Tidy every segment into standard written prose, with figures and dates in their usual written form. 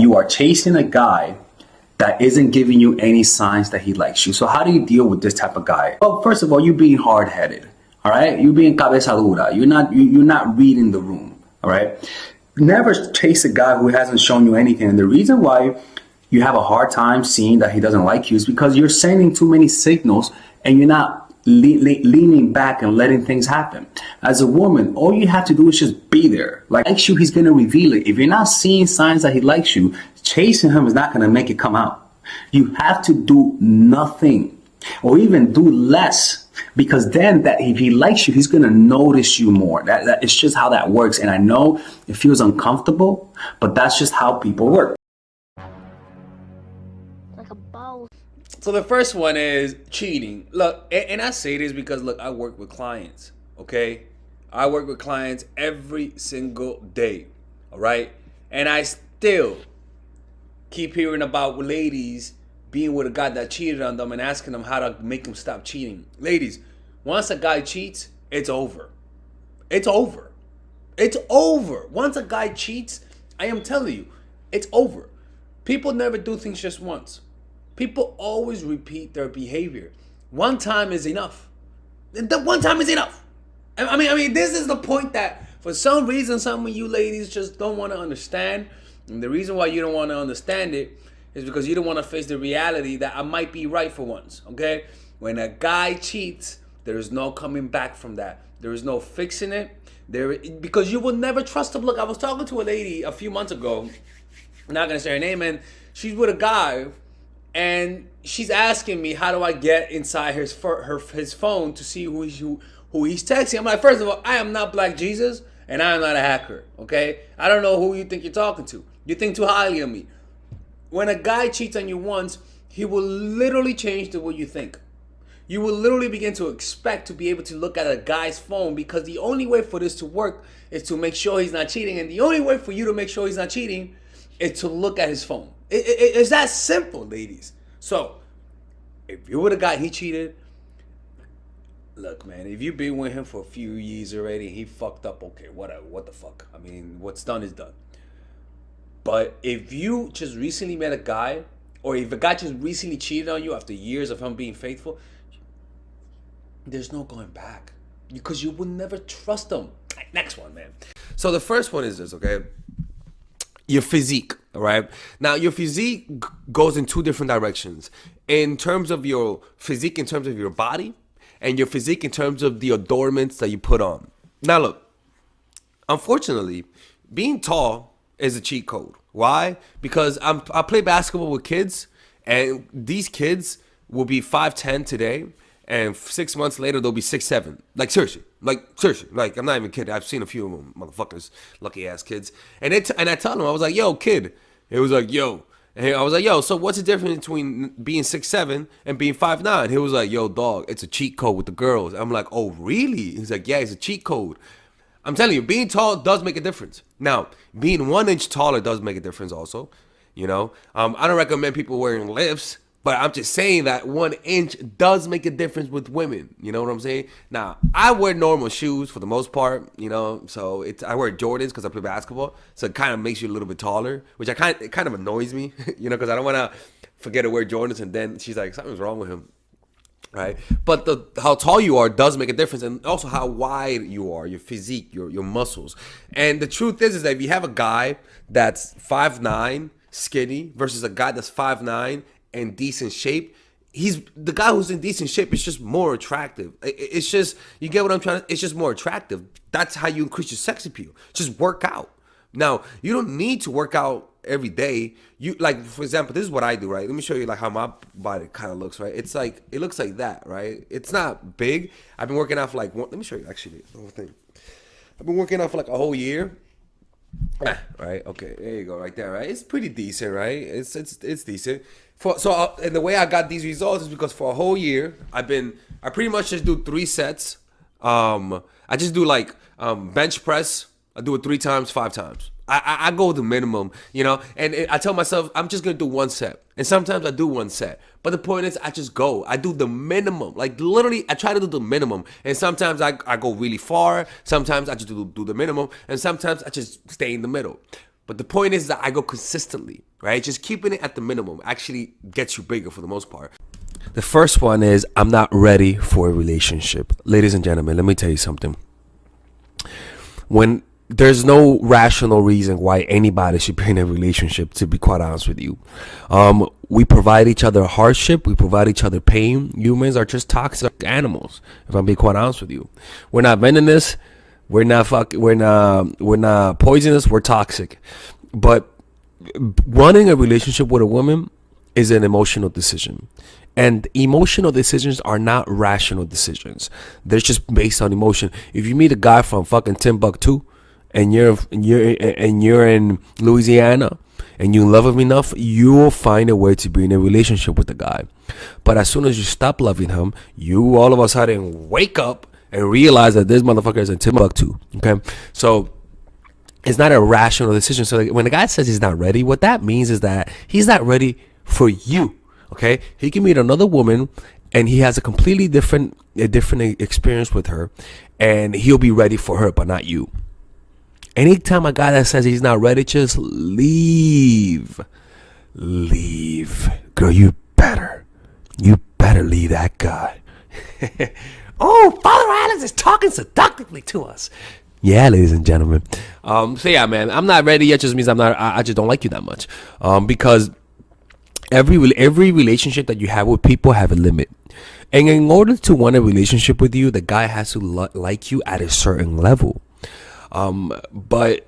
you are chasing a guy that isn't giving you any signs that he likes you. So how do you deal with this type of guy? Well, first of all, you being hard-headed, all right? You being cabeza dura. You're not reading the room, all right? Never chase a guy who hasn't shown you anything. And the reason why you have a hard time seeing that he doesn't like you is because you're sending too many signals and you're not leaning back and letting things happen. As a woman, all you have to do is just be there. Like, likes you, he's going to reveal it. If you're not seeing signs that he likes you, chasing him is not going to make it come out. You have to do nothing or even do less, because then that if he likes you, he's going to notice you more. That it's just how that works. And I know it feels uncomfortable, but that's just how people work. Like a boss. So the first one is cheating. Look, and I say this because, look, I work with clients, okay? I work with clients every single day, all right? And I still keep hearing about ladies being with a guy that cheated on them and asking them how to make him stop cheating. Ladies, once a guy cheats, it's over. It's over. It's over. Once a guy cheats, I am telling you, it's over. People never do things just once. People always repeat their behavior. One time is enough. The one time is enough. I mean, this is the point that for some reason, some of you ladies just don't want to understand. And the reason why you don't want to understand it is because you don't want to face the reality that I might be right for once, okay? When a guy cheats, there is no coming back from that. There is no fixing it. Because you will never trust him. Look, I was talking to a lady a few months ago. I'm not going to say her name, and she's with a guy, and she's asking me, how do I get inside his phone to see who he's texting? I'm like, first of all, I am not Black Jesus, and I am not a hacker, okay? I don't know who you think you're talking to. You think too highly of me. When a guy cheats on you once, he will literally change the way you think. You will literally begin to expect to be able to look at a guy's phone, because the only way for this to work is to make sure he's not cheating. And the only way for you to make sure he's not cheating is to look at his phone. It's that simple, ladies. So, if you're with a guy, he cheated. Look, man, if you've been with him for a few years already, he fucked up, okay, whatever, what the fuck? I mean, what's done is done. But if you just recently met a guy, or if a guy just recently cheated on you after years of him being faithful, there's no going back, because you will never trust him. Next one, man. So the first one is this, okay? Your physique, all right? Now, your physique goes in two different directions. In terms of your physique, in terms of your body, and your physique in terms of the adornments that you put on. Now, look, unfortunately, being tall is a cheat code. Why? Because I play basketball with kids, and these kids will be 5'10" today, and 6 months later they'll be 6'7". Like seriously, like I'm not even kidding. I've seen a few of them, motherfuckers, lucky ass kids. And I tell them, I was like, yo, kid. It was like, yo. And I was like, yo, so what's the difference between being 6'7" and being 5'9"? He was like, yo, dog, it's a cheat code with the girls. I'm like, oh, really? He's like, yeah, it's a cheat code. I'm telling you, being tall does make a difference. Now, being 1 inch taller does make a difference also. You know, I don't recommend people wearing lifts, but I'm just saying that 1 inch does make a difference with women. You know what I'm saying? Now, I wear normal shoes for the most part, you know, so I wear Jordans because I play basketball. So it kind of makes you a little bit taller, which it kind of annoys me, you know, because I don't want to forget to wear Jordans and then she's like, something's wrong with him. Right, but how tall you are does make a difference, and also how wide you are, your physique, your muscles. And the truth is that if you have a guy that's 5'9", skinny, versus a guy that's 5'9" and decent shape, the guy who's in decent shape is just more attractive. It's just, you get what I'm trying to. It's just more attractive. That's how you increase your sex appeal. Just work out. Now, you don't need to work out every day. You, like, for example, this is what I do, right? Let me show you like how my body kind of looks, right? It's like, it looks like that, right? It's not big. I've been working out for like let me show you actually the whole thing. I've been working out for like a whole year. Right, okay, there you go, right there, right? It's pretty decent, right? It's decent. And the way I got these results is because for a whole year, I pretty much just do 3 sets. I just do like bench press. I do it 3 times, 5 times. I go the minimum, you know, and I tell myself I'm just gonna do 1 set, and sometimes I do 1 set. But the point is, I just go. I do the minimum, like literally. I try to do the minimum, and sometimes I go really far. Sometimes I just do the minimum, and sometimes I just stay in the middle. But the point is that I go consistently, right? Just keeping it at the minimum actually gets you bigger for the most part. The first one is I'm not ready for a relationship. Ladies and gentlemen, let me tell you something. When there's no rational reason why anybody should be in a relationship, to be quite honest with you. We provide each other hardship. We provide each other pain. Humans are just toxic animals, if I'm being quite honest with you. We're not venomous. We're not poisonous. We're toxic. But wanting a relationship with a woman is an emotional decision. And emotional decisions are not rational decisions. They're just based on emotion. If you meet a guy from fucking Timbuktu and you're in Louisiana and you love him enough, you will find a way to be in a relationship with the guy. But as soon as you stop loving him, you all of a sudden wake up and realize that this motherfucker is in Timbuktu. Okay, so it's not a rational decision. So when the guy says he's not ready, what that means is that he's not ready for you. Okay, he can meet another woman and he has a completely different experience with her, and he'll be ready for her, but not you. Anytime a guy that says he's not ready, just leave. Girl, you better leave that guy. Oh, Father Alex is talking seductively to us. Yeah, ladies and gentlemen. So yeah, man, I'm not ready yet. Just means I just don't like you that much. Because every relationship that you have with people have a limit. And in order to want a relationship with you, the guy has to like you at a certain level. But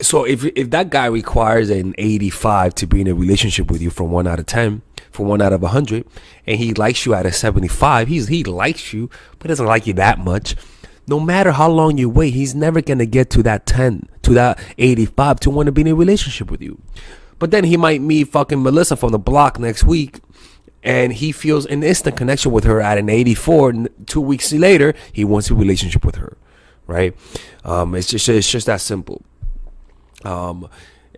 so if that guy requires an 85 to be in a relationship with you from 1 out of 10, from 1 out of 100, and he likes you at a 75, he likes you, but doesn't like you that much. No matter how long you wait, he's never going to get to that 10, to that 85 to want to be in a relationship with you. But then he might meet fucking Melissa from the block next week, and he feels an instant connection with her at an 84. 2 weeks later, he wants a relationship with her. Right? It's just that simple.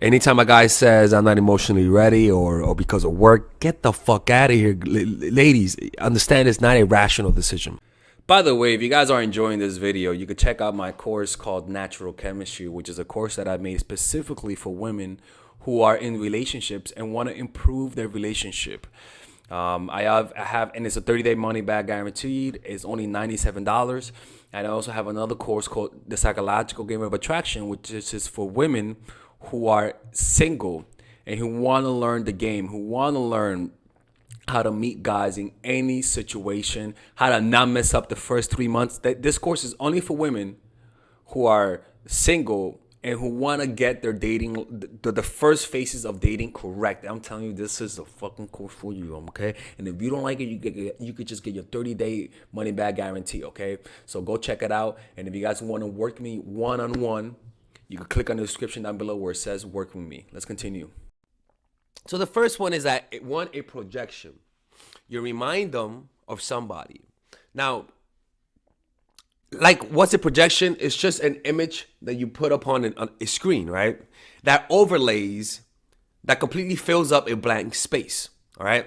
Anytime a guy says I'm not emotionally ready or because of work, get the fuck out of here. Ladies, understand it's not a rational decision. By the way, if you guys are enjoying this video, you could check out my course called Natural Chemistry, which is a course that I made specifically for women who are in relationships and want to improve their relationship. I have, and it's a 30-day money back guaranteed. It's only $97. And I also have another course called The Psychological Game of Attraction, which is just for women who are single and who want to learn the game, who want to learn how to meet guys in any situation, how to not mess up the first 3 months. This course is only for women who are single and who want to get their dating, the first phases of dating correct. I'm telling you, this is a fucking course for you, okay? And if you don't like it, you could just get your 30-day money back guarantee, okay? So go check it out. And if you guys want to work with me one-on-one, you can click on the description down below where it says work with me. Let's continue. So the first one is that a projection. You remind them of somebody. Now, like, what's a projection? It's just an image that you put up on a screen, right? That overlays, that completely fills up a blank space, all right?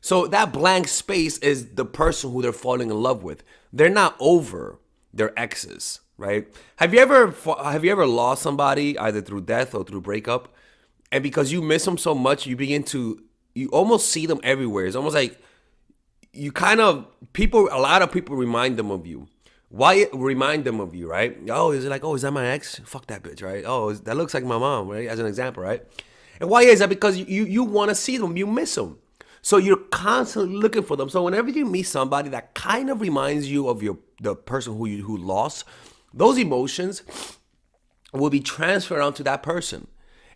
So that blank space is the person who they're falling in love with. They're not over their exes, right? Have you ever lost somebody either through death or through breakup? And because you miss them so much, you almost see them everywhere. It's almost like a lot of people remind them of you. Why remind them of you, right? Oh, is that my ex? Fuck that bitch, right? Oh, that looks like my mom, right? As an example, right? And why is that? Because you want to see them, you miss them. So you're constantly looking for them. So whenever you meet somebody that kind of reminds you of the person who lost, those emotions will be transferred onto that person.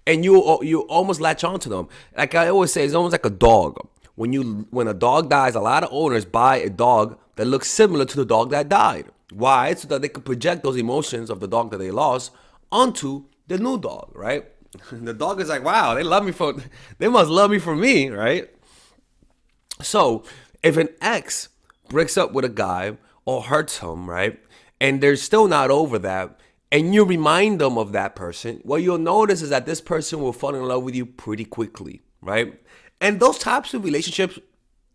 And you almost latch onto them. Like I always say, it's almost like a dog. When a dog dies, a lot of owners buy a dog that looks similar to the dog that died. Why? So that they could project those emotions of the dog that they lost onto the new dog, right? The dog is like, wow, they must love me for me, right? So if an ex breaks up with a guy or hurts him, right, and they're still not over that, and you remind them of that person, what you'll notice is that this person will fall in love with you pretty quickly, right? And those types of relationships,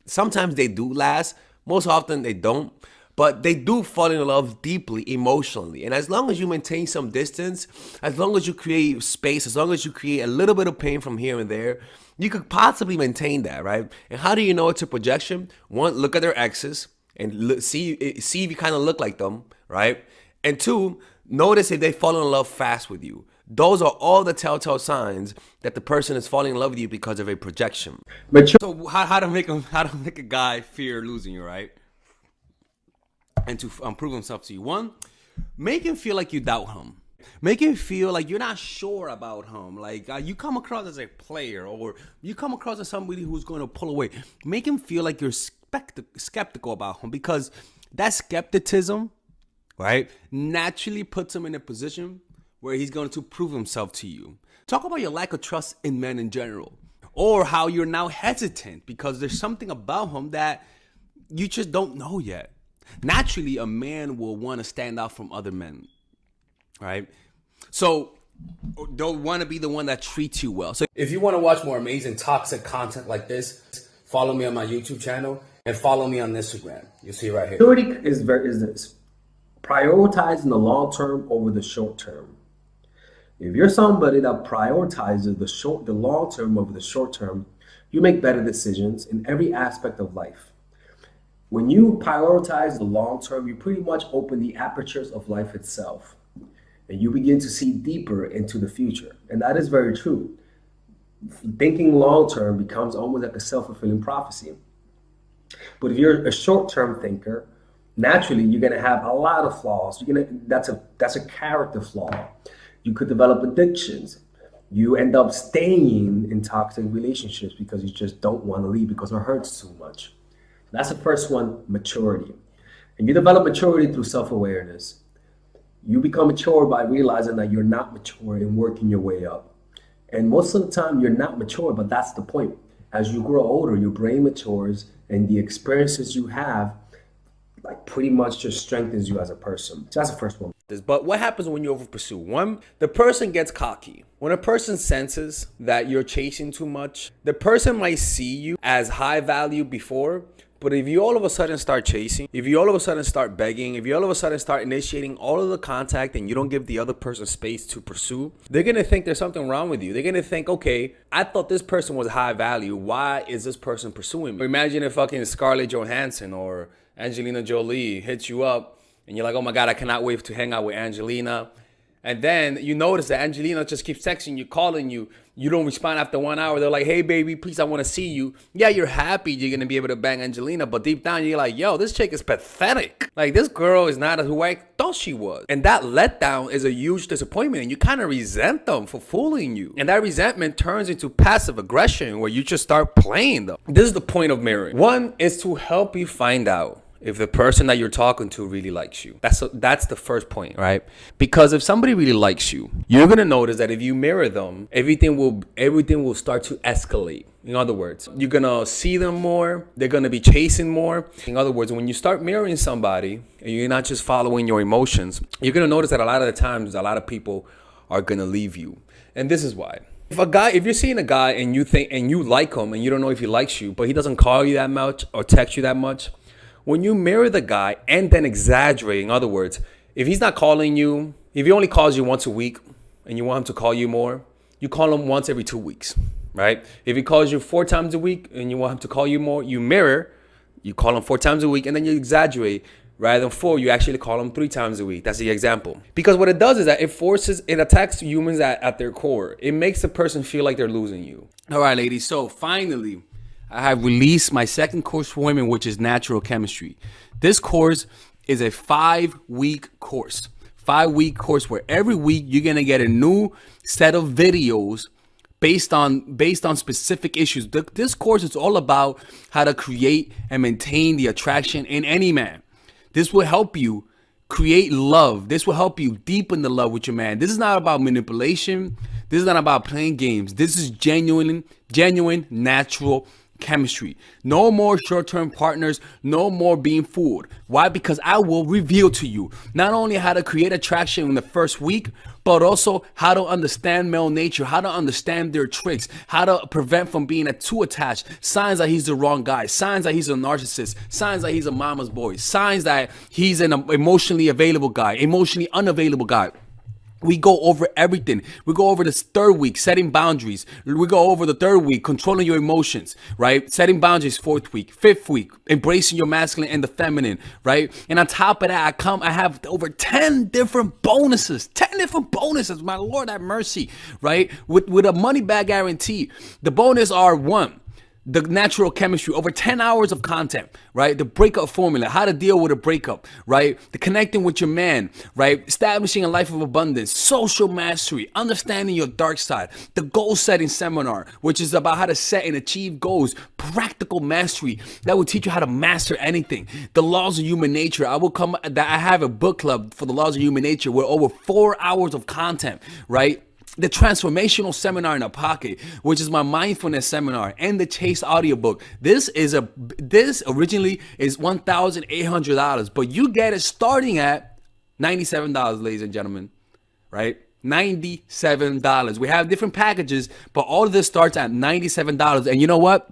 sometimes they do last. Most often they don't. but they do fall in love deeply emotionally. And as long as you maintain some distance, as long as you create space, as long as you create a little bit of pain from here and there, you could possibly maintain that, right? And how do you know it's a projection? One, look at their exes and see if you kind of look like them, right? And two, notice if they fall in love fast with you. Those are all the telltale signs that the person is falling in love with you because of a projection. So how to make a guy fear losing you, right? And to prove himself to you. One, make him feel like you doubt him. Make him feel like you're not sure about him. Like you come across as a player, or you come across as somebody who's going to pull away. Make him feel like you're skeptical about him, because that skepticism, right, naturally puts him in a position where he's going to prove himself to you. Talk about your lack of trust in men in general, or how you're now hesitant because there's something about him that you just don't know yet. Naturally, a man will want to stand out from other men, right? So don't want to be the one that treats you well. So if you want to watch more amazing toxic content like this, follow me on my YouTube channel and follow me on Instagram. You'll see it right here. Maturity is this: prioritizing the long term over the short term. If you're somebody that prioritizes the long term over the short term, you make better decisions in every aspect of life. When you prioritize the long term, you pretty much open the apertures of life itself, and you begin to see deeper into the future. And that is very true. Thinking long term becomes almost like a self-fulfilling prophecy. But if you're a short-term thinker, naturally you're going to have a lot of flaws. That's a character flaw. You could develop addictions. You end up staying in toxic relationships because you just don't want to leave because it hurts too much. That's the first one, maturity. And you develop maturity through self-awareness. You become mature by realizing that you're not mature and working your way up. And most of the time you're not mature, but that's the point. As you grow older, your brain matures, and the experiences you have like pretty much just strengthens you as a person. So that's the first one. But what happens when you overpursue? One, the person gets cocky. When a person senses that you're chasing too much, the person might see you as high value before, but if you all of a sudden start chasing, if you all of a sudden start begging, if you all of a sudden start initiating all of the contact and you don't give the other person space to pursue, they're going to think there's something wrong with you. They're going to think, okay, I thought this person was high value. Why is this person pursuing me? Imagine if fucking Scarlett Johansson or Angelina Jolie hits you up and you're like, oh my God, I cannot wait to hang out with Angelina. And then you notice that Angelina just keeps texting you, calling you. You don't respond after 1 hour. They're like, hey, baby, please, I want to see you. Yeah, you're happy you're going to be able to bang Angelina. But deep down, you're like, yo, this chick is pathetic. Like, this girl is not who I thought she was. And that letdown is a huge disappointment. And you kind of resent them for fooling you. And that resentment turns into passive aggression where you just start playing them. This is the point of mirroring. One is to help you find out if the person that you're talking to really likes you. That's the first point, right? Because if somebody really likes you, you're gonna notice that if you mirror them, everything will start to escalate. In other words, you're gonna see them more. They're gonna be chasing more. In other words, when you start mirroring somebody and you're not just following your emotions, you're gonna notice that a lot of the times, a lot of people are gonna leave you. And this is why. If you're seeing a guy and you like him and you don't know if he likes you, but he doesn't call you that much or text you that much, when you mirror the guy and then exaggerate, in other words, if he's not calling you, if he only calls you once a week and you want him to call you more, you call him once every 2 weeks, right? If he calls you 4 times a week and you want him to call you more, you mirror, you call him 4 times a week and then you exaggerate. Rather than 4, you actually call him 3 times a week. That's the example. Because what it does is that it attacks humans at their core. It makes the person feel like they're losing you. All right, ladies. So finally, I have released my second course for women, which is natural chemistry. This course is a 5-week course. 5-week course where every week you're going to get a new set of videos based on specific issues. This course is all about how to create and maintain the attraction in any man. This will help you create love. This will help you deepen the love with your man. This is not about manipulation. This is not about playing games. This is genuine, natural chemistry. No more short-term partners, no more being fooled. Why? Because I will reveal to you not only how to create attraction in the first week, but also how to understand male nature, how to understand their tricks, how to prevent from being too attached, signs that he's the wrong guy, signs that he's a narcissist, signs that he's a mama's boy, signs that he's an emotionally available guy, emotionally unavailable guy. We go over everything. We go over this third week, setting boundaries. We go over the third week, controlling your emotions, right? Setting boundaries, fourth week, fifth week, embracing your masculine and the feminine, right? And on top of that, I have over 10 different bonuses, 10 different bonuses. My Lord have mercy, right? With a money back guarantee. The bonus are: one, the natural chemistry, over 10 hours of content, right? The breakup formula, how to deal with a breakup, right? The connecting with your man, right? Establishing a life of abundance, social mastery, understanding your dark side, the goal setting seminar, which is about how to set and achieve goals, practical mastery that will teach you how to master anything, the laws of human nature. I have a book club for the laws of human nature with over 4 hours of content, right? The transformational seminar in a pocket, which is my mindfulness seminar, and the Chase audiobook. This originally is $1,800, but you get it starting at $97, ladies and gentlemen, right? $97. We have different packages, but all of this starts at $97. And you know what?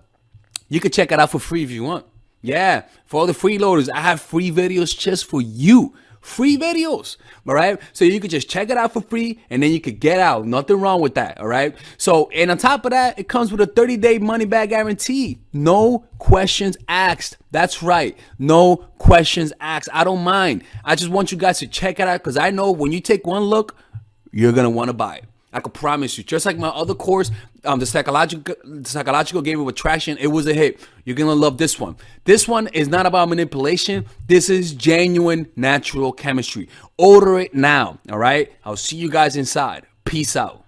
You can check it out for free if you want. Yeah, for all the freeloaders, I have free videos just for you. Free videos, all right? So you could just check it out for free, and then you could get out. Nothing wrong with that, all right? So, and on top of that, it comes with a 30-day money-back guarantee. No questions asked. That's right. No questions asked. I don't mind. I just want you guys to check it out, because I know when you take one look, you're going to want to buy it. I can promise you. Just like my other course, the psychological game of attraction, it was a hit. You're gonna love this one. This one is not about manipulation. This is genuine natural chemistry. Order it now. All right. I'll see you guys inside. Peace out.